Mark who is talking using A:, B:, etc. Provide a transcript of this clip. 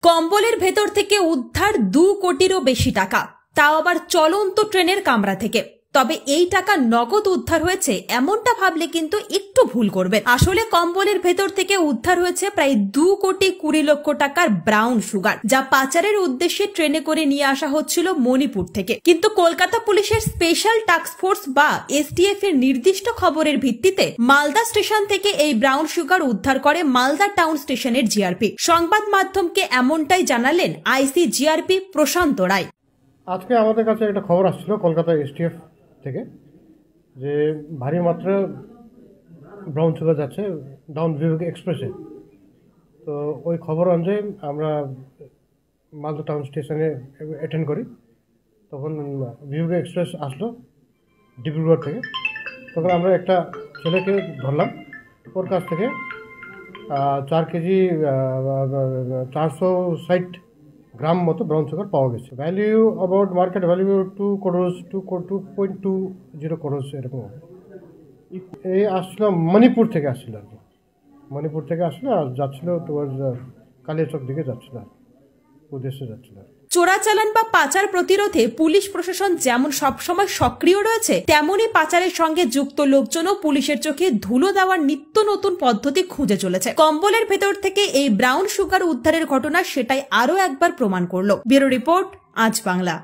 A: কম্বলের ভেতর থেকে উদ্ধার 2 কোটিরও বেশি টাকা, তাও আবার চলন্ত ট্রেনের কামরা থেকে। তবে এই টাকা নগদ উদ্ধার হয়েছে এমনটা ভাবলে কিন্তু একটু ভুল করবেন। আসলে কম্বলের ভেতর থেকে উদ্ধার হয়েছে প্রায় 2 কোটি 20 লক্ষ টাকার ব্রাউন সুগার, যা পাচারের উদ্দেশ্যে ট্রেনে করে নিয়ে আসা হচ্ছিল মণিপুর থেকে। কিন্তু কলকাতা পুলিশের স্পেশাল টাস্ক ফোর্স বা এসটিএফ এর নির্দিষ্ট খবরের ভিত্তিতে মালদা স্টেশন থেকে এই ব্রাউন সুগার উদ্ধার করে মালদা টাউন স্টেশনের জিআরপি। সংবাদ মাধ্যমকে এমনটাই জানালেন আইসি জিআরপি প্রশান্ত রায়।
B: আজকে আমাদের কাছে একটা খবর আসছিল কলকাতা এসটিএফ থেকে যে ভারী মাত্রা ব্রাউন সুগার যাচ্ছে ডাউন বিভাগ এক্সপ্রেসে। তো ওই খবর অনুযায়ী আমরা মালদা টাউন স্টেশনে অ্যাটেন্ড করি। তখন বিভাগ এক্সপ্রেস আসলো ডিব্রুগড় থেকে। তখন আমরা একটা ছেলেকে ধরলাম, ওর কাছ থেকে 4 কেজি 460 গ্রাম মতো ব্রাউন সুগার পাওয়া গেছে। Value about market value 2.20 crores এরকম। এই আসছিল মণিপুর থেকে আসছিল আর কি, মণিপুর থেকে আসলো আর যাচ্ছিল টুয়ার্ডস কালিয়াচক দিকে যাচ্ছিল, উদ্দেশ্যে যাচ্ছিল।
A: চোরাচালান বা পাচার প্রতিরোধে পুলিশ প্রশাসন যেমন সবসময় সক্রিয় রয়েছে, তেমনি পাচারের সঙ্গে যুক্ত লোকজনও পুলিশের চোখে ধুলো দেওয়ার নিত্য নতুন পদ্ধতি খুঁজে চলেছে। কম্বলের ভেতর থেকে এই ব্রাউন সুগার উদ্ধারের ঘটনা সেটাই আরো একবার প্রমাণ করলো। ব্যুরো রিপোর্ট, আজ বাংলা।